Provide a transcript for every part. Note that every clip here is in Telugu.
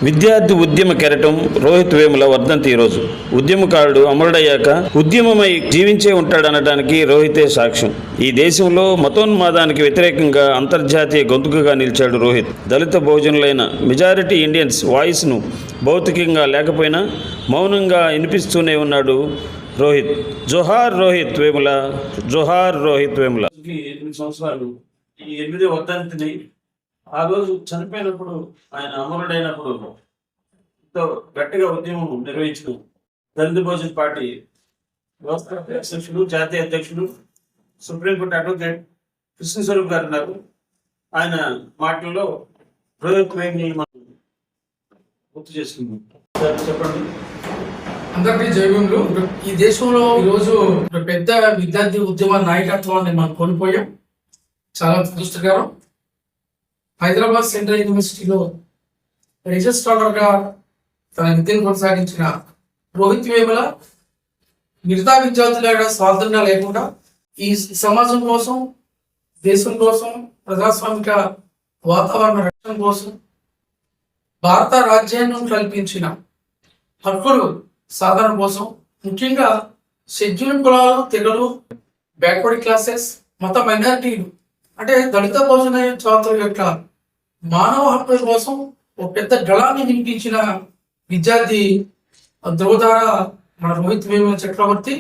విద్యార్థి ఉద్యమ కెరటం రోహిత్ వేముల వర్ధంతి ఈరోజు. ఉద్యమకారుడు అమరుడయ్యాక ఉద్యమమై జీవించే ఉంటాడనడానికి రోహితే సాక్ష్యం. ఈ దేశంలో మతోన్మాదానికి వ్యతిరేకంగా అంతర్జాతీయ గొంతుకగా నిలిచాడు రోహిత్. దళిత బహుజనులైన మెజారిటీ ఇండియన్స్ వాయిస్ను భౌతికంగా లేకపోయినా మౌనంగా వినిపిస్తూనే ఉన్నాడు రోహిత్. జోహార్ రోహిత్ వేముల, జోహార్ రోహిత్ వేముల. 8 సంవత్సరాలు ఈ 8వ వర్ధంతిని ఆ రోజు చనిపోయినప్పుడు, ఆయన అమరుడైనప్పుడు ఎంతో గట్టిగా ఉద్యమం నిర్వహించిన దళిత బహుజన్ పార్టీ వ్యవస్థ అధ్యక్షులు, జాతీయ అధ్యక్షులు, సుప్రీంకోర్టు అడ్వకేట్ కృష్ణస్వరూప్ గారు ఉన్నారు. ఆయన మాటల్లో రోహిత్ వేములని మనం గుర్తు చేసుకున్నాం. చెప్పండి. అందరికీ జైభీములు. ఈ దేశంలో ఈరోజు పెద్ద విద్యార్థి ఉద్యమ నాయకత్వాన్ని మనం కోల్పోయాం. చాలా దురదృష్టకరం. హైదరాబాద్ సెంట్రల్ యూనివర్సిటీలో రిజిస్ట్రార్గా తన విద్యను కొనసాగించిన రోహిత్ వేముల మిగతా విద్యార్థుల స్వాతంత్రంగా లేకుండా ఈ సమాజం కోసం, దేశం కోసం, ప్రజాస్వామిక వాతావరణ రక్షణ కోసం భారత రాజ్యాంగం కల్పించిన హక్కులు సాధన కోసం, ముఖ్యంగా షెడ్యూల్ కులాలు, తెగలు, బ్యాక్వర్డ్ క్లాసెస్, మత మైనారిటీలు అంటే దళిత బహుజన జాతుల యొక్క మానవ హక్కుల కోసం ఒక పెద్ద దళాన్ని వినిపించిన విద్యార్థి ధ్రువధార మన రోహిత్ వేముల చక్రవర్తి.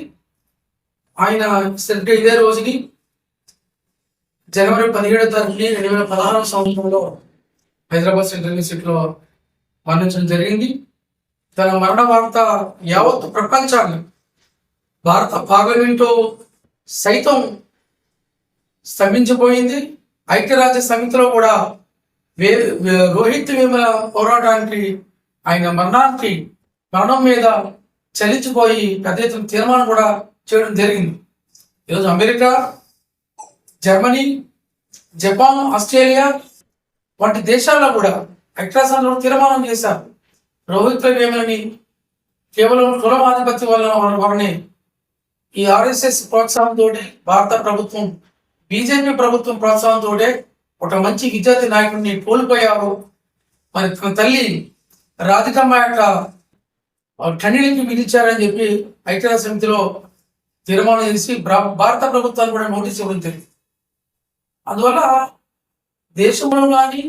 ఆయన సరిగ్గా ఇదే రోజుని జనవరి 17వ తారీఖుని 2016వ సంవత్సరంలో హైదరాబాద్ సెంట్రల్ యూనివర్సిటీలో మరణించడం జరిగింది. తన మరణ వార్త యావత్ ప్రపంచాన్ని, భారత పార్లమెంటు సైతం స్తంభించిపోయింది. ఐక్యరాజ్య సమితిలో కూడా రోహిత్ వేముల పోరాటానికి, ఆయన మరణం మీద చలించిపోయి పెద్ద ఎత్తున తీర్మానం కూడా చేయడం జరిగింది. ఈరోజు అమెరికా, జర్మనీ, జపాన్, ఆస్ట్రేలియా వంటి దేశాల్లో కూడా ఐక్యరాజ్యంలో తీర్మానం చేశారు. రోహిత్ వేములని కేవలం కులం ఆధిపత్యం వలనే ఈ ఆర్ఎస్ఎస్ ప్రోత్సాహంతో, భారత ప్రభుత్వం, బీజేపీ ప్రభుత్వం ప్రోత్సాహంతో ఒక మంచి విద్యార్థి నాయకుడిని కోల్పోయారు. మరి తన తల్లి రాధికమ్మ యొక్క కన్నీటికి పిలిచారని చెప్పి ఐక్యరాజ్య సమితిలో తీర్మానం చేసి భారత ప్రభుత్వాన్ని కూడా నోటీస్ ఇవ్వడం జరిగింది. అందువల్ల దేశంలో కానీ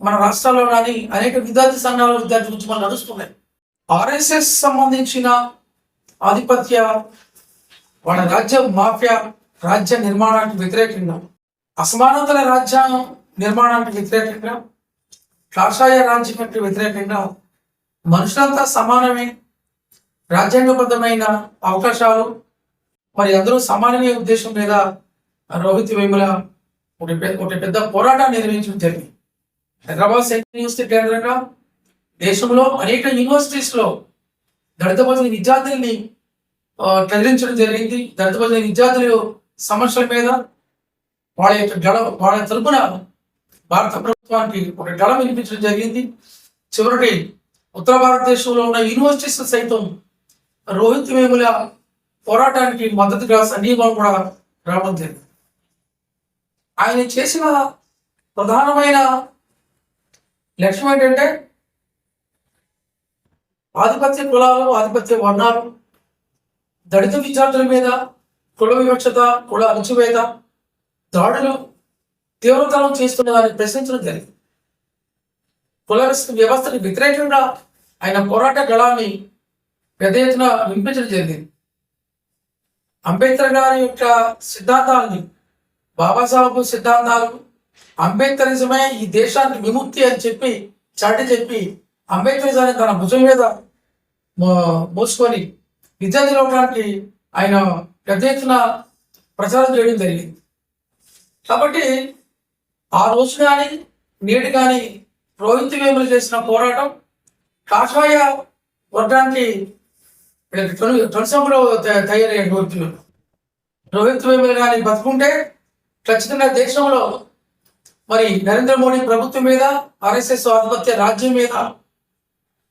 మన రాష్ట్రాల్లో కానీ అనేక విద్యార్థి సంఘాల విద్యార్థి ఉద్యమాలు నడుస్తున్నాయి. ఆర్ఎస్ఎస్ సంబంధించిన ఆధిపత్య, వాళ్ళ రాజ్య మాఫియా రాజ్య నిర్మాణానికి వ్యతిరేకంగా, అసమానతల రాజ్యాంగం నిర్మాణానికి వ్యతిరేకంగా, కాషాయ రాజ్యానికి వ్యతిరేకంగా మనుషులంతా సమానమే, రాజ్యాంగబద్ధమైన అవకాశాలు, మరి అందరూ సమానమే ఉద్దేశం మీద రోహిత్ వేముల ఒక పెద్ద పోరాటాన్ని నిర్వహించడం జరిగింది. హైదరాబాద్ సెంట్రల్ యూనివర్సిటీ కేంద్రంగా దేశంలో అనేక యూనివర్సిటీస్లో దళిత బహుజన విద్యార్థుల్ని కదిలించడం జరిగింది. దళిత బహుజన విద్యార్థులు సమస్యల మీద వాళ్ళ తరపున భారత ప్రభుత్వానికి ఒక గళం వినిపించడం జరిగింది. చివరికి ఉత్తర భారతదేశంలో ఉన్న యూనివర్సిటీస్ సైతం రోహిత్ వేముల పోరాటానికి మద్దతుగా సంఘీభావం కూడా రావడం జరిగింది. ఆయన చేసిన ప్రధానమైన లక్ష్యం ఏంటంటే ఆధిపత్య కులాలు, ఆధిపత్య వర్ణాలు, దళిత విద్యార్థుల మీద కుల వివక్షత, కుల అణచివేత దాడులు తీవ్రతరం చేస్తున్న దాన్ని ప్రశ్నించడం జరిగింది. కుల వ్యవస్థకు వ్యతిరేకంగా ఆయన పోరాట గళాన్ని పెద్ద ఎత్తున వినిపించడం జరిగింది. అంబేద్కర్ గారి యొక్క సిద్ధాంతాలని, బాబాసాహెబ్ సిద్ధాంతాలు, అంబేద్కరిజమే ఈ దేశానికి విముక్తి అని చెప్పి చాటి చెప్పి అంబేద్కరిజాన్ని తన భుజం మీద మోసుకొని విద్యార్థి లోకానికి ఆయన పెద్ద ఎత్తున ప్రచారం చేయడం జరిగింది. కాబట్టి ఆ రోజు కానీ నేడు కానీ రోహిత్ వేముల చేసిన పోరాటం కాషాయ వర్గానికి తొలిసంలో తయారయ్యే రోహిత్ వేముల కానీ బతుకుంటే ఖచ్చితంగా దేశంలో మరి నరేంద్ర మోడీ ప్రభుత్వం మీద, ఆర్ఎస్ఎస్ ఆధిపత్య రాజ్యం మీద,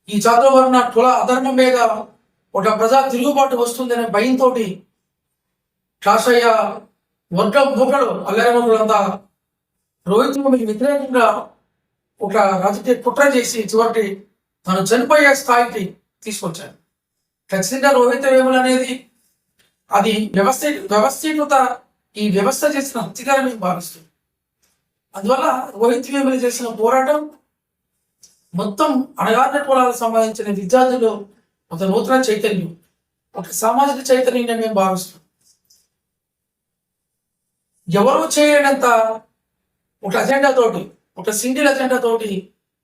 ఈ చాతుర్వర్ణ కుల అధర్మం మీద ఒక ప్రజా తిరుగుబాటు వస్తుందనే భయంతో కాషాయ వర్గ మూకలు, అల్లరి మూకలంతా రోహిత్ వేములకి వ్యతిరేకంగా ఒక రాజకీయ కుట్ర చేసి చివరికి తను చనిపోయే స్థాయికి తీసుకొచ్చారు. ఖచ్చితంగా రోహిత్ వేముల అనేది అది వ్యవస్థీకృత ఈ వ్యవస్థ చేసిన హత్యగా మేము భావిస్తున్నాం. అందువల్ల రోహిత్ వేముల చేసిన పోరాటం మొత్తం అణగారిన కులాలకు సంబంధించిన విద్యార్థులు ఒక నూతన చైతన్యం, ఒక సామాజిక చైతన్యంగా మేము భావిస్తున్నాం. ఎవరూ చేయనంత ఒక అజెండాతోటి, ఒక సింగిల్ అజెండాతోటి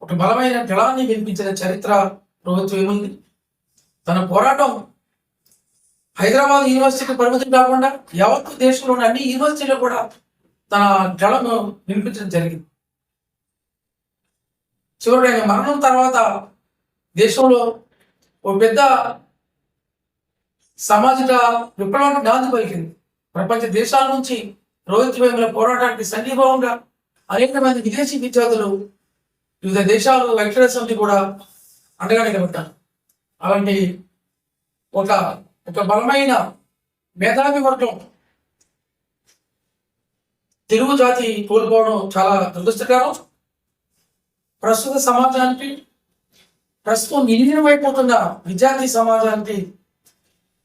ఒక బలమైన గళాన్ని వినిపించిన చరిత్ర రోహిత్ వేములది. తన పోరాటం హైదరాబాద్ యూనివర్సిటీకి పరిమితం కాకుండా యావత్ దేశంలోని అన్ని యూనివర్సిటీలో కూడా తన గళను వినిపించడం జరిగింది. చివరికి ఆయన మరణం తర్వాత దేశంలో ఒక పెద్ద సామాజిక విప్లవానికి నాంది పలికింది. ప్రపంచ దేశాల నుంచి రోహిత్ వేముల పోరాటానికి సంఘీభావంగా అనేక మంది విదేశీ విద్యార్థులు వివిధ దేశాలు ఐక్యరాజ్య సమితి కూడా అండగా నిలబెట్టారు. అలాంటి ఒక బలమైన మేధావి వర్గం తెలుగు జాతి కోల్పోవడం చాలా దురదృష్టకరం. ప్రస్తుత సమాజానికి, ప్రస్తుతం నిర్వీర్యమైపోతున్న విద్యార్థి సమాజానికి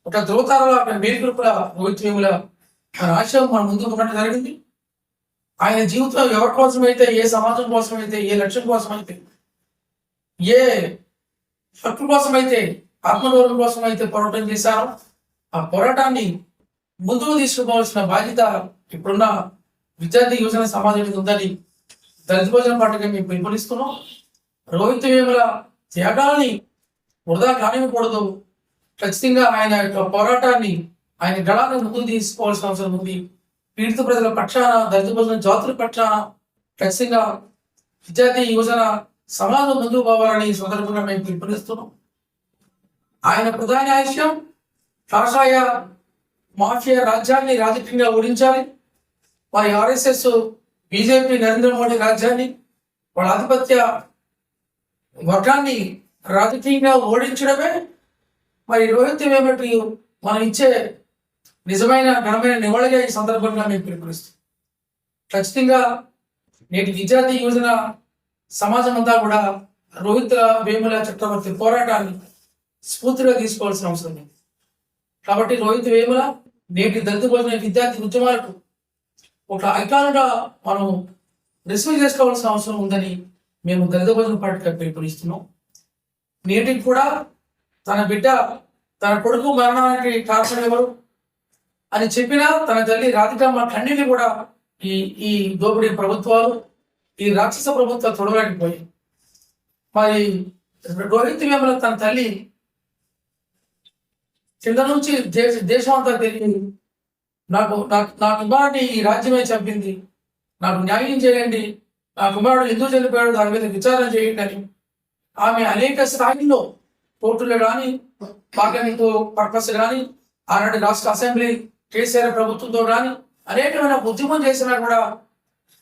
ఒక ధ్రువతారలా మేలుకొలుపుల రోహిత్ వేముల ఆయన ఆశయం మన ముందుకు ఉండటం జరిగింది. ఆయన జీవితంలో ఎవరి కోసమైతే, ఏ సమాజం కోసమైతే, ఏ లక్ష్యం కోసమైతే, ఏ హక్కు కోసమైతే, ఆత్మగౌరవం కోసమైతే పోరాటం చేశారో ఆ పోరాటాన్ని ముందుకు తీసుకుపోవాల్సిన బాధ్యత ఇప్పుడున్న విద్యార్థి యువజన సమాజం మీద ఉందని దళిత భోజన పార్టీగా మేము పిలుపునిస్తున్నాం. రోహిత్ వేముల త్యాగాల్ని వృధా కానివ్వకూడదు. ఖచ్చితంగా ఆయన యొక్క పోరాటాన్ని, ఆయన గళాన్ని ముందుకు తీసుకోవాల్సిన అవసరం ఉంది. పీడిత ప్రజల పక్షాన, దళిత భోజన జాతుల పక్షాన ఖచ్చితంగా విద్యార్థి యువజన సమాజం ముందుకు పోవాలని ఈ సందర్భంగా మేము పిలుపునిస్తున్నాం. ఆయన ప్రధాన ఆశయం కాషాయ మాఫియా రాజ్యాన్ని రాజకీయంగా ఓడించాలి. మరి ఆర్ఎస్ఎస్, బీజేపీ, నరేంద్ర మోడీ రాజ్యాన్ని, వాళ్ళ ఆధిపత్య వర్గాన్ని రాజకీయంగా ఓడించడమే మరి రోహిత్ వేములకి మనం ఇచ్చే నిజమైన ఘనమైన నివాళిగా ఈ సందర్భంగా మేము పిలుపునిస్తాం. ఖచ్చితంగా నేటి విద్యార్థి యువజన సమాజం అంతా కూడా రోహిత్ వేముల చక్రవర్తి పోరాటాన్ని స్ఫూర్తిగా తీసుకోవాల్సిన అవసరం ఉంది. కాబట్టి రోహిత్ వేముల నేటి దళిత భోజన విద్యార్థి ఉద్యమాలకు ఒక ఐకాన్గా మనం రిసీవ్ చేసుకోవాల్సిన అవసరం ఉందని మేము దళిత భోజన పార్టీగా పిలుపునిస్తున్నాం. నేటికి కూడా తన బిడ్డ, తన కొడుకు మరణానికి కారణం ఎవరు అని చెప్పినా తన తల్లి రాధికమ్మ కన్నీళ్ళు కూడా ఈ దోపిడీ ప్రభుత్వాలు, ఈ రాక్షస ప్రభుత్వాలు తొడవలేకపోయాయి. మరి రోహిత్ వేముల తన తల్లి కింద నుంచి దేశం అంతా తిరిగి నాకు నా కుమారుడిని ఈ రాజ్యమే చంపింది, నాకు న్యాయం చేయండి, నా కుమారుడు ఎందుకు చనిపోయాడు దాని మీద విచారణ చేయండి అని ఆమె అనేక స్థాయిల్లో కోర్టులు కానీ, పార్లమెంట్ పర్పస్ కానీ, ఆనాటి రాష్ట్ర అసెంబ్లీ కేసీఆర్ ప్రభుత్వంతో కానీ అనేకమైన ఉద్యమం చేసినా కూడా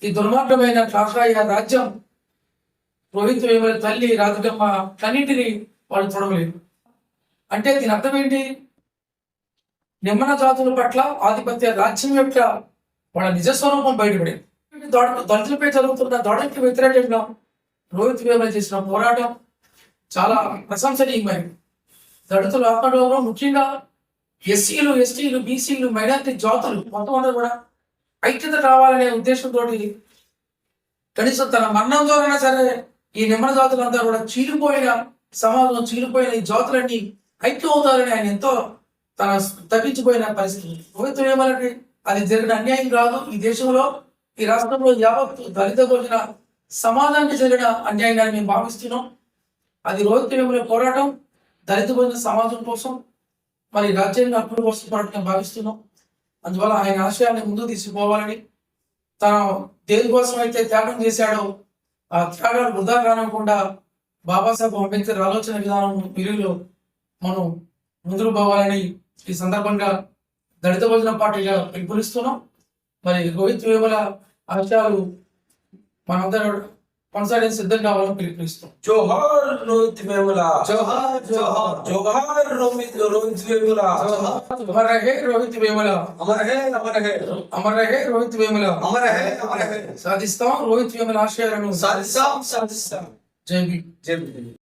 ఈ దుర్మార్గమైన కాషాయ రాజ్యం రోహిత్ వేముల తల్లి రాధికమ్మ కన్నింటిని వాళ్ళు చూడలేదు. అంటే దీని అర్థం ఏంటి? నిమ్మన జాతుల పట్ల ఆధిపత్య రాజ్యం యొక్క వాళ్ళ నిజస్వరూపం బయటపడింది. దళితులపై జరుగుతున్న దాడులకు వ్యతిరేకంగా రోహిత్ వేముల చేసిన పోరాటం చాలా ప్రశంసనీయమైనది. దళితుల ఆత్మగౌరవం, ముఖ్యంగా ఎస్సీలు, ఎస్టీలు, బీసీలు, మైనారిటీ జాతులు మొత్తం అందరూ కూడా ఐక్యత కావాలనే ఉద్దేశంతో కనీసం తన మరణం ద్వారా సరే ఈ నిమ్మన జాతులంతా కూడా చీలిపోయిన సమాజం, చీలిపోయిన ఈ జాతులన్నీ ఐక్యం అవుతారని ఆయన ఎంతో తన తగ్గించిపోయిన పరిస్థితి. రోహిత్ వేములకి అది జరిగిన అన్యాయం కాదు. ఈ దేశంలో, ఈ రాష్ట్రంలో యావత్ దళిత భోజన సమాజానికి జరిగిన అన్యాయంగా మేము భావిస్తున్నాం. అది రోహిత్ వేముల పోరాటం దళిత భోజన సమాజం కోసం, మరి రాజ్యాంగ హక్కుల కోసం పోరాటం భావిస్తున్నాం. అందువల్ల ఆయన ఆశయాన్ని ముందుకు తీసుకుపోవాలని, తన దేని కోసం అయితే త్యాగం చేశాడో ఆ త్యాగాలు వృధా కానివ్వకుండా బాబాసాహెబ్ అంబేద్కర్ ఆలోచన విధానం విలువలో మనం ముందుకు పోవాలని ఈ సందర్భంగా దళిత భోజన పార్టీగా పిలుపునిస్తున్నాం. మరి రోహిత్ వేముల ఆశయాలు మనందరూ కొనసాగే సిద్ధంగా కావాలని పిలుపునిస్తాం. జోహార్ రోహిత్ వేముల, జోహార్ జోహార్ జోహార్ రోహిత్ వేముల, అమర్ రహే రోహిత్ వేముల, అమర్ హే అమర్ హే అమర్ రహే రోహిత్ వేముల, అమర్ హే అమర్ హే. సాధిస్తాం రోహిత్ వేముల ఆశయాలను, సాధిస్తాం సాధిస్తాం. జై భీమ్. జై భీమ్.